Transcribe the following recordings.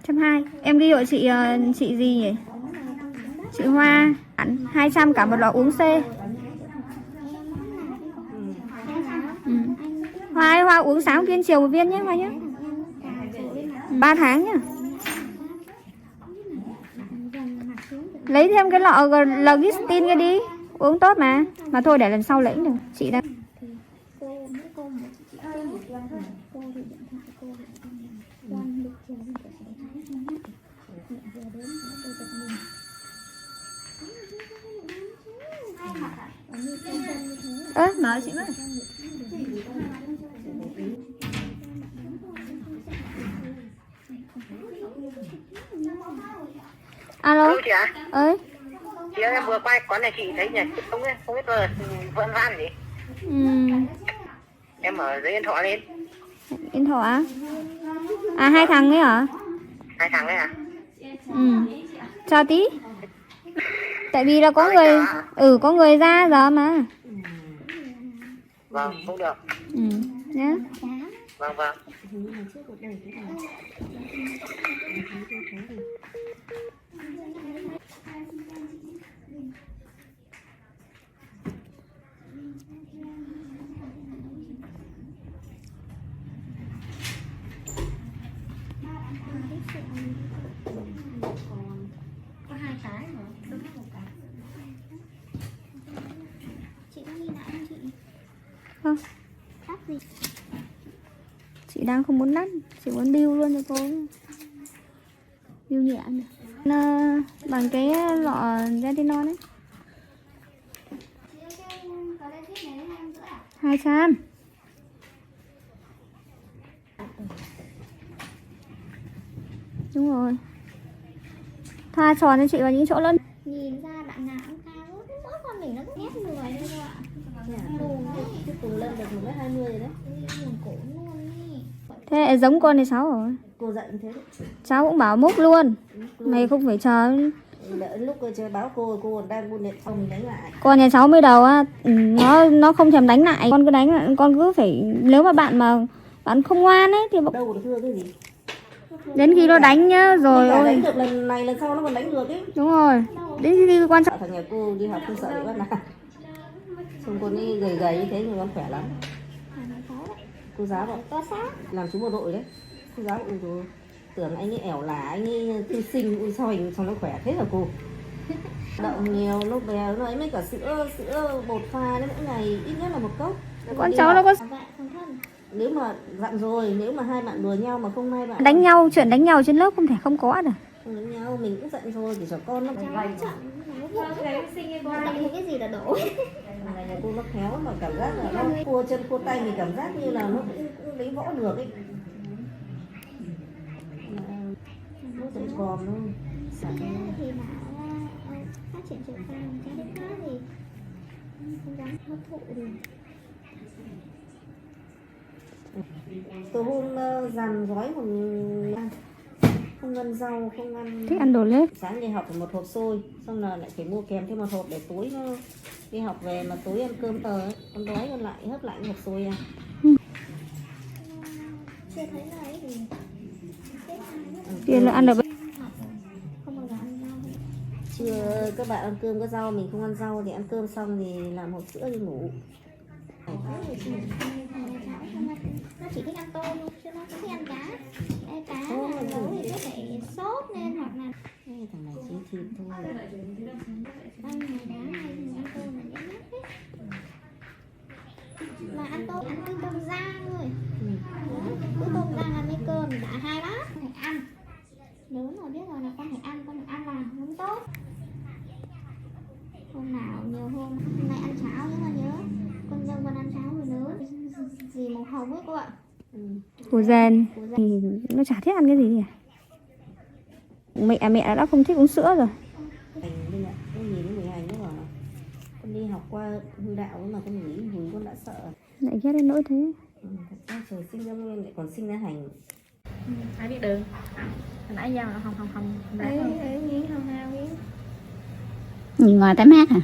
Trăm hai. Em ghi hộ chị gì nhỉ? Chị Hoa 200 cả một lọ uống C. Hoa uống sáng 1 viên, chiều 1 viên nhé Hoa nhé. 3 tháng nhá. Lấy thêm cái lọ Logistin cái đi, uống tốt mà. Mà thôi để lần sau lấy được. Chị đang mở chị với. Alo chị ạ. Ơi chị ơi, em vừa quay quán này chị thấy nhỉ, không biết là vẫn van gì. Em ở dưới Yên Thọ lên. Yên Thọ á? À 2 thằng ấy hả? 2 thằng ấy à? Chào tí. Tại vì là có có người ra giờ mà. Vâng, không được. Nhá. Vâng. Có 2 cái mà đúng một cái. Chị có đi lại không chị? Không. Đắt gì? Chị đang không muốn đắt, chị muốn bill luôn cho cô. Bill nhẹ này. Bằng cái lọ retinol ấy. 200. Đúng rồi. Thoa tròn cho chị vào những chỗ lớn. Nhìn ra bạn nào cũng cao, mỗi con mình nó cứ ghét người thôi cô ạ. Cái cùng lên được 1m20 rồi đấy. Buồn cổ luôn ý. Thế giống con này Sáu rồi. Cô dạy như thế đấy. Cháu cũng bảo múc luôn. Mày không phải chờ. Đợi lúc chơi báo cô đang buôn điện xong mình đánh lại. Con nhà cháu mới đầu á, nó không thèm đánh lại. Con cứ đánh lại, con cứ phải, nếu mà bạn không ngoan ấy thì đâu được thưa cái gì. đến khi nó đánh nhá rồi ôi. Đánh được lần này lần sau nó còn đánh được ấy. Đúng rồi. Đến khi quan trọng. Thằng nhà cô đi học không sợ bị bắt nạt. Xong con ấy gầy như thế nhưng con khỏe lắm. Cô giáo bảo làm chú bộ đội đấy. Cô giáo bảo tưởng anh ấy ẻo là anh ấy thư sinh, ui sao hình xong nó khỏe thế hả cô. Đậu nhiều lúc bé nó ấy mấy cả sữa bột pha đấy, mỗi ngày ít nhất là 1 cốc. Con cháu nó có nếu mà dặn rồi, nếu mà 2 bạn đùa nhau mà không 2 bạn đánh nhau, chuyện đánh nhau trên lớp không thể không có được. không đánh nhau, mình cũng dặn rồi để cho con nó vay chậm. Cái gì là đổ. Này là cô nó khéo mà cảm giác là nó cua chân cua tay, mình cảm giác như là nó cũng lấy võ được ấy. Nó sẽ còn luôn. Thì bảo phát triển chiều cao cái đấy khác thì không dám hấp thụ được. Từ hôm dàn gói không ăn rau, không ăn. Thích ăn đồ lết. Sáng đi học phải 1 hộp xôi, xong là lại phải mua kèm thêm 1 hộp để tối nó đi học về mà tối ăn cơm tờ ấy, con đói con lại hấp lại 1 hộp xôi à. Chưa thấy là ấy gì. Kia là ăn được. Không bao giờ ăn rau. Chưa các bạn ăn cơm có rau, mình không ăn rau thì ăn cơm xong thì làm hộp sữa đi ngủ. Nó chỉ thích ăn tôm thôi, chứ nó không thích ăn cá. Cá nấu thì có thể sốt lên hoặc là Thằng này chỉ thịt thôi. ăn ngày đá hay ăn tôm là dễ nhất ấy. Mà ăn cái tôm rang thôi. Cứ tôm rang ăn với cơm đã 2 bát. Phải ăn. Lớn rồi biết rồi là con phải ăn là không tốt. Hôm nào nhiều hôm nay ăn cháo nhớ nhớ. Con dâu con ăn cháo rồi lớn. Gì màu hồng ấy cô ạ. Của Gen thì nó chả thích ăn cái gì nhỉ. Mẹ đã không thích uống sữa rồi. Bên ạ, con nhìn nó 12 nó bảo là con đi học qua hư đạo mà con nghĩ con đã sợ. Lại ghét đến nỗi thế. Thật ra trời sinh ra nguyên lại còn sinh ra hành. Ai biết đường. Hồi nãy giao là không Ấy nghiến không hao nghiến. Nhìn ngoài tắm mát à?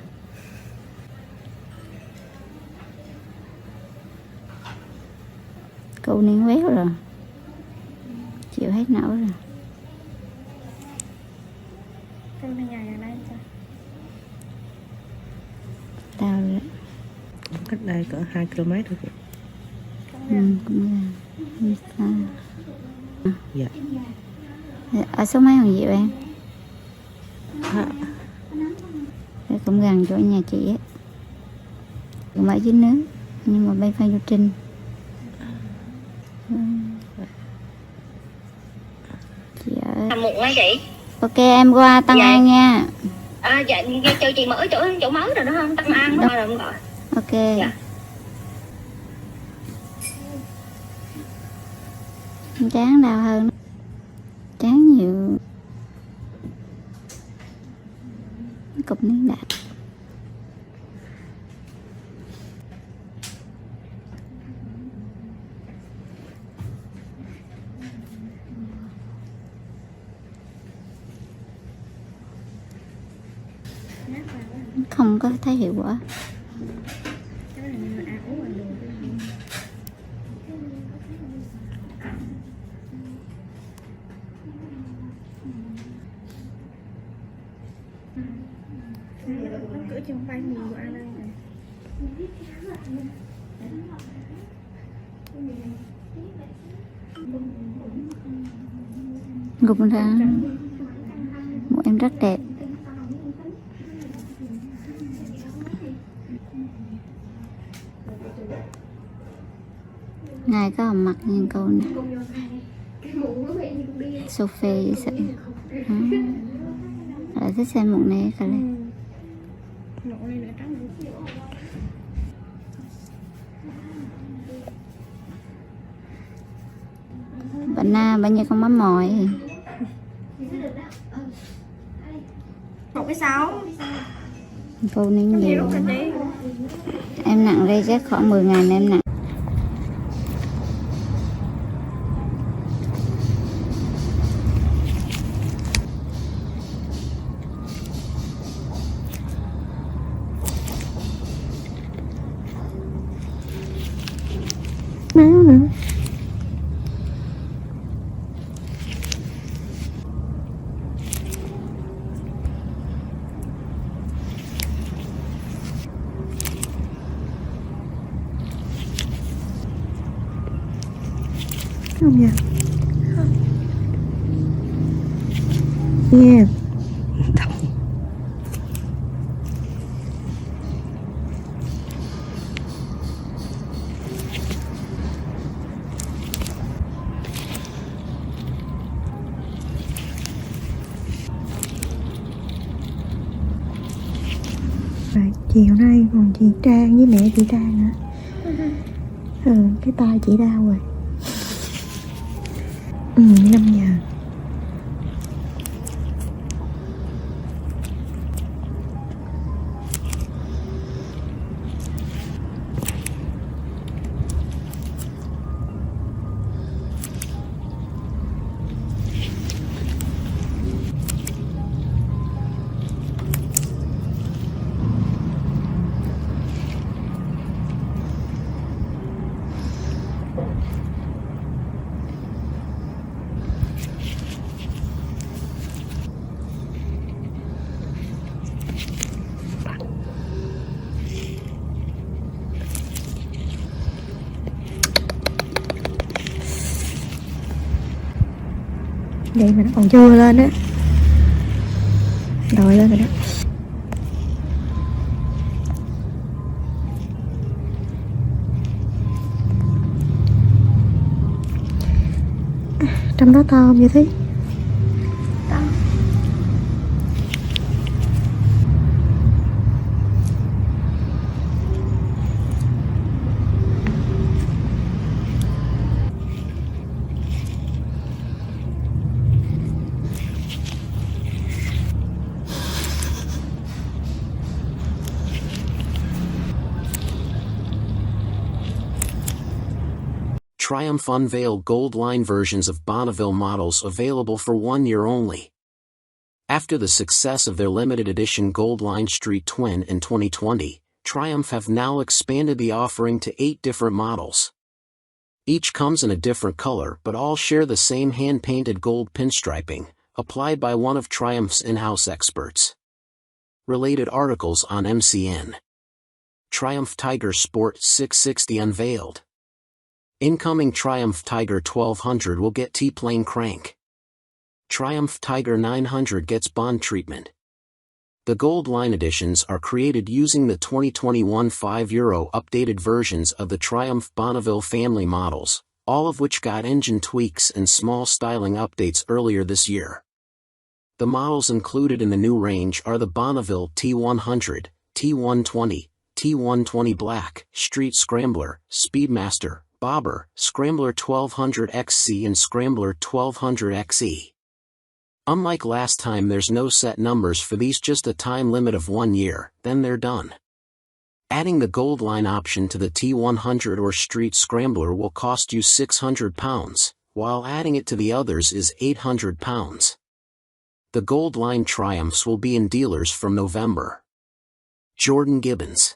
Cô nén quéo rồi, chịu hết nổi rồi. Cưng hay nhà gần đây sao? Tao rồi. Cách đây cỡ 2 km thôi chị. Cũng là xa. Dạ. Ở số mấy Hoàng Diệu em? Cũng gần chỗ nhà chị á, cũng ở dưới nước nhưng mà bay Phan Chu Trinh. Chị ở... Muộn quá chị. Ok em qua Tân An nha. Dạ cho chị mở chỗ mới rồi đó không? Tân An rồi không gọi. Ok. Dạ. Chán đau hơn, chán nhiều. Cục nến đã. Không có thấy hiệu quả. Cửa trong vai nhiều của anh đây này. Gục ra. Một em rất đẹp. Ngài có hồng mặt như câu này. Sophie sợ. Lại thích xem mụn này cả lên. Bạn như con mắm mòi. 1,6. Cô nín nhiều. Em nặng đây chắc khoảng 10.000 em nặng. Máu nữa. Không nha. Yeah. Rồi, chiều nay còn chị Trang với mẹ chị Trang nữa. Cái tay chị đau rồi. 5 giờ. Vậy mà nó còn chưa lên á. Đòi lên rồi đó. Trong đó to không vậy Thí? To. Triumph unveiled Gold Line versions of Bonneville models available for 1 year only. After the success of their limited edition Gold Line Street Twin in 2020, Triumph have now expanded the offering to 8 different models. Each comes in a different color but all share the same hand-painted gold pinstriping, applied by one of Triumph's in-house experts. Related articles on MCN. Triumph Tiger Sport 660 unveiled. Incoming Triumph Tiger 1200 will get T-plane crank. Triumph Tiger 900 gets bond treatment. The Gold Line editions are created using the 2021 €5 updated versions of the Triumph Bonneville family models, all of which got engine tweaks and small styling updates earlier this year. The models included in the new range are the Bonneville T100, T120, T120 Black, Street Scrambler, Speedmaster, Bobber, Scrambler 1200XC and Scrambler 1200XE. Unlike last time, there's no set numbers for these, just a time limit of 1 year, then they're done. Adding the Gold Line option to the T100 or Street Scrambler will cost you £600, while adding it to the others is £800. The Gold Line Triumphs will be in dealers from November. Jordan Gibbons.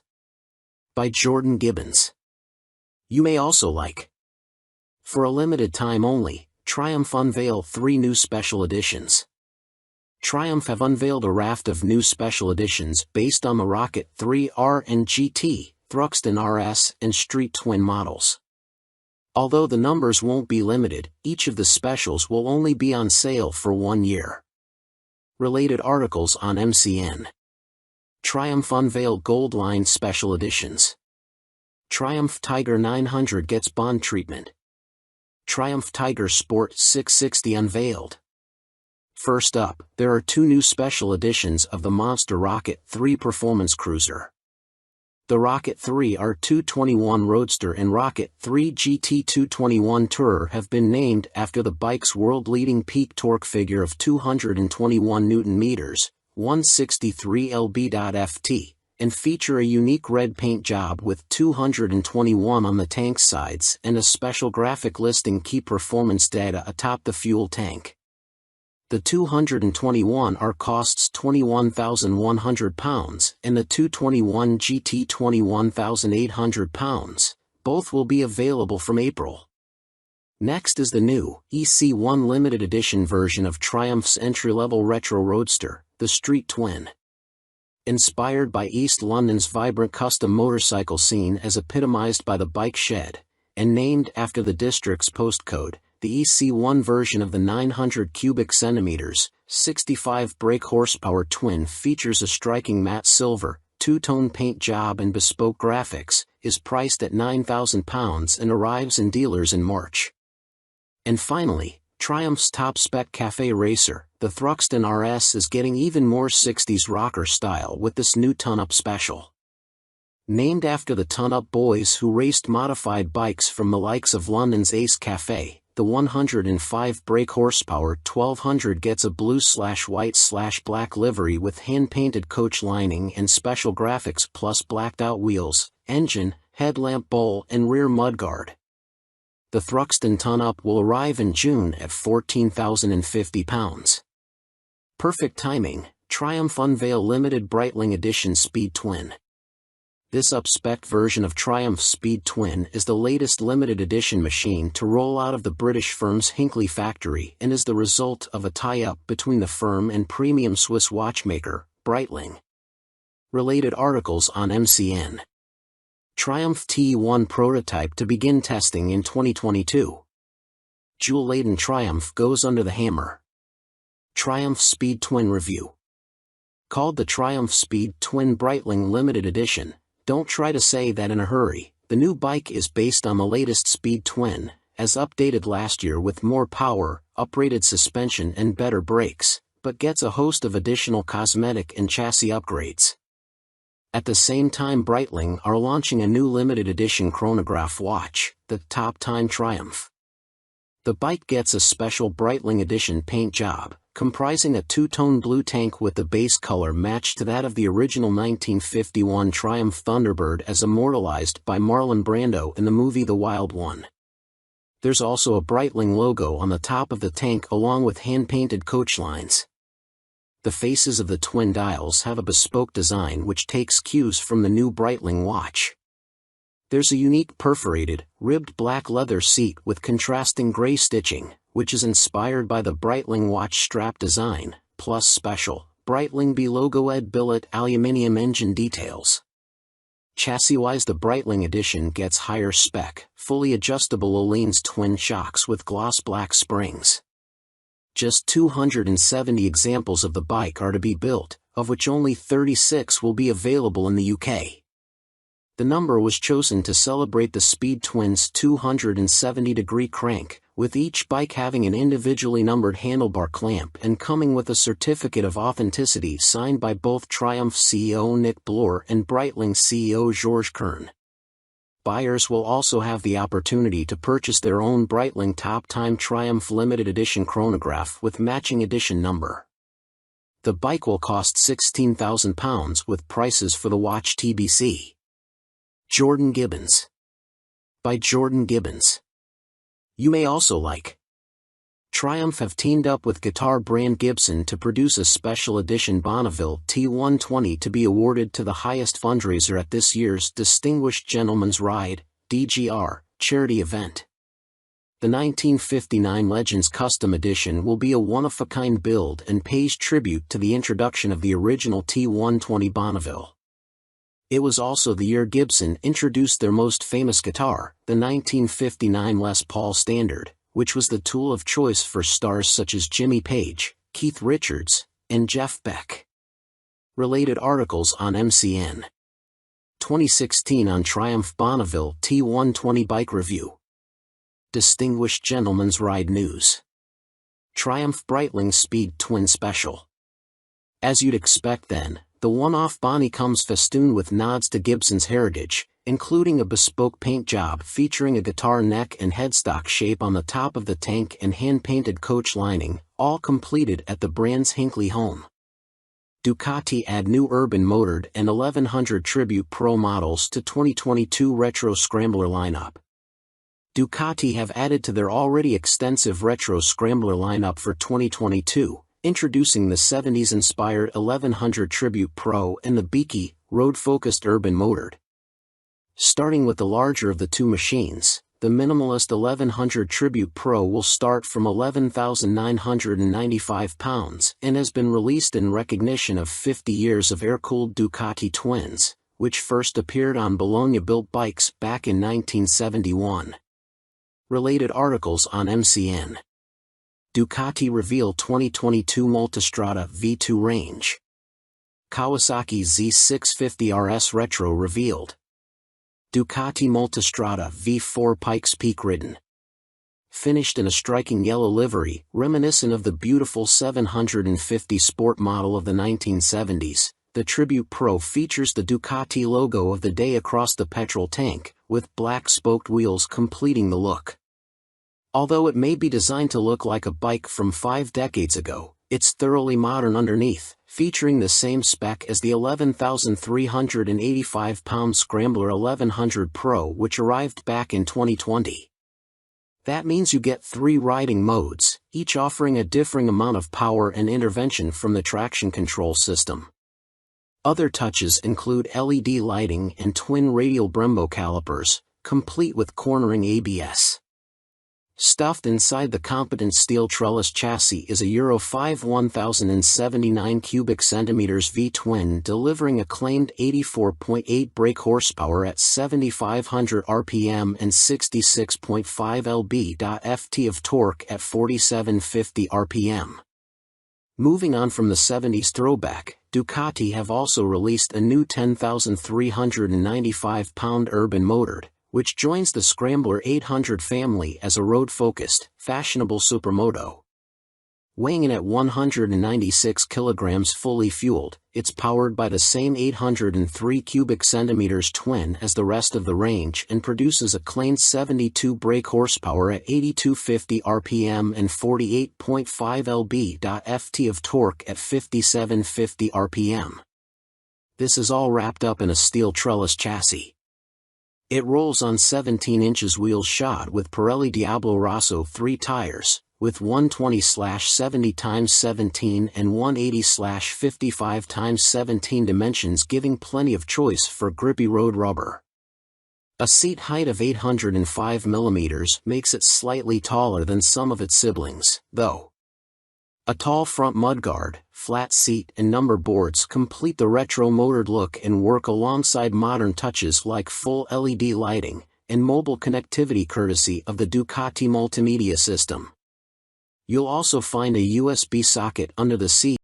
By Jordan Gibbons. You may also like. For a limited time only, Triumph unveil 3 new special editions. Triumph have unveiled a raft of new special editions based on the Rocket 3 R and GT, Thruxton RS and Street Twin models. Although the numbers won't be limited, each of the specials will only be on sale for 1 year. Related articles on MCN. Triumph unveiled Gold Line special editions. Triumph Tiger 900 gets bond treatment. Triumph Tiger Sport 660 unveiled. First up, there are 2 new special editions of the Monster Rocket 3 Performance Cruiser. The Rocket 3 R221 Roadster and Rocket 3 GT 221 Tourer have been named after the bike's world-leading peak torque figure of 221 Nm, 163 lb.ft, and feature a unique red paint job with 221 on the tank sides and a special graphic listing key performance data atop the fuel tank. The 221 R costs £21,100 and the 221 GT £21,800, both will be available from April. Next is the new EC1 limited edition version of Triumph's entry-level retro roadster, the Street Twin. Inspired by East London's vibrant custom motorcycle scene as epitomized by the Bike Shed, and named after the district's postcode, the EC1 version of the 900 cubic centimeters, 65 brake horsepower twin features a striking matte silver, 2-tone paint job and bespoke graphics, is priced at £9,000 and arrives in dealers in March. And finally, Triumph's top-spec cafe racer, the Thruxton RS, is getting even more 60s rocker style with this new ton-up special. Named after the ton-up boys who raced modified bikes from the likes of London's Ace Cafe, the 105 brake horsepower 1200 gets a blue/white/black livery with hand-painted coach lining and special graphics plus blacked-out wheels, engine, headlamp bowl and rear mudguard. The Thruxton ton-up will arrive in June at £14,050. Perfect timing, Triumph unveil limited Breitling Edition Speed Twin. This up-spec version of Triumph's Speed Twin is the latest limited edition machine to roll out of the British firm's Hinckley factory and is the result of a tie-up between the firm and premium Swiss watchmaker, Breitling. Related articles on MCN. Triumph T1 prototype to begin testing in 2022. Jewel-laden Triumph goes under the hammer. Triumph Speed Twin review. Called the Triumph Speed Twin Breitling Limited Edition, don't try to say that in a hurry. The new bike is based on the latest Speed Twin, as updated last year with more power, uprated suspension and better brakes, but gets a host of additional cosmetic and chassis upgrades. At the same time, Breitling are launching a new limited edition chronograph watch, the Top Time Triumph. The bike gets a special Breitling edition paint job, comprising a 2-tone blue tank with the base color matched to that of the original 1951 Triumph Thunderbird as immortalized by Marlon Brando in the movie The Wild One. There's also a Breitling logo on the top of the tank along with hand-painted coach lines. The faces of the twin dials have a bespoke design which takes cues from the new Breitling watch. There's a unique perforated, ribbed black leather seat with contrasting gray stitching, which is inspired by the Breitling watch strap design, plus special, Breitling B logo ed billet aluminium engine details. Chassis-wise, the Breitling edition gets higher spec, fully adjustable Öhlins twin shocks with gloss black springs. Just 270 examples of the bike are to be built, of which only 36 will be available in the UK. The number was chosen to celebrate the Speed Twin's 270-degree crank, with each bike having an individually numbered handlebar clamp and coming with a certificate of authenticity signed by both Triumph CEO Nick Bloor and Breitling CEO Georges Kern. Buyers will also have the opportunity to purchase their own Breitling Top Time Triumph limited edition chronograph with matching edition number. The bike will cost £16,000 with prices for the watch TBC. Jordan Gibbons. By Jordan Gibbons. You may also like. Triumph have teamed up with guitar brand Gibson to produce a special edition Bonneville T120 to be awarded to the highest fundraiser at this year's Distinguished Gentleman's Ride, DGR, charity event. The 1959 Legends Custom Edition will be a one-of-a-kind build and pays tribute to the introduction of the original T120 Bonneville. It was also the year Gibson introduced their most famous guitar, the 1959 Les Paul Standard, which was the tool of choice for stars such as Jimmy Page, Keith Richards, and Jeff Beck. Related articles on MCN. 2016 on Triumph Bonneville T120 Bike Review. Distinguished Gentleman's Ride News. Triumph Breitling Speed Twin Special. As you'd expect then, the one-off Bonnie comes festooned with nods to Gibson's heritage, including a bespoke paint job featuring a guitar neck and headstock shape on the top of the tank and hand-painted coach lining, all completed at the brand's Hinckley home. Ducati add new urban motored and 1100 Tribute Pro models to 2022 Retro Scrambler lineup. Ducati have added to their already extensive Retro Scrambler lineup for 2022, introducing the 70s-inspired 1100 Tribute Pro and the beaky, road-focused urban motored. Starting with the larger of the two machines, the minimalist 1100 Tribute Pro will start from £11,995 and has been released in recognition of 50 years of air-cooled Ducati twins, which first appeared on Bologna-built bikes back in 1971. Related articles on MCN. Ducati reveal 2022 Multistrada V2 range. Kawasaki Z650 RS Retro revealed. Ducati Multistrada V4 Pikes Peak ridden. Finished in a striking yellow livery, reminiscent of the beautiful 750 Sport model of the 1970s, the Tribute Pro features the Ducati logo of the day across the petrol tank, with black spoked wheels completing the look. Although it may be designed to look like a bike from 5 decades ago, it's thoroughly modern underneath, featuring the same spec as the 11,385-pound Scrambler 1100 Pro which arrived back in 2020. That means you get 3 riding modes, each offering a differing amount of power and intervention from the traction control system. Other touches include LED lighting and twin radial Brembo calipers, complete with cornering ABS. Stuffed inside the competent steel trellis chassis is a Euro 5 1079 cubic centimeters V-twin delivering a claimed 84.8 brake horsepower at 7,500 RPM and 66.5 lb.ft of torque at 4,750 RPM. Moving on from the 70s throwback, Ducati have also released a new 10,395-pound urban motored, which joins the Scrambler 800 family as a road-focused, fashionable supermoto. Weighing in at 196 kilograms fully fueled, it's powered by the same 803 cubic centimeters twin as the rest of the range and produces a claimed 72 brake horsepower at 8,250 RPM and 48.5 lb.ft of torque at 5,750 RPM. This is all wrapped up in a steel trellis chassis. It rolls on 17 inches wheels shod with Pirelli Diablo Rosso 3 tires, with 120/70x17 and 180/55x17 dimensions, giving plenty of choice for grippy road rubber. A seat height of 805 mm makes it slightly taller than some of its siblings, though. A tall front mudguard, flat seat and number boards complete the retro-motored look and work alongside modern touches like full LED lighting and mobile connectivity courtesy of the Ducati multimedia system. You'll also find a USB socket under the seat.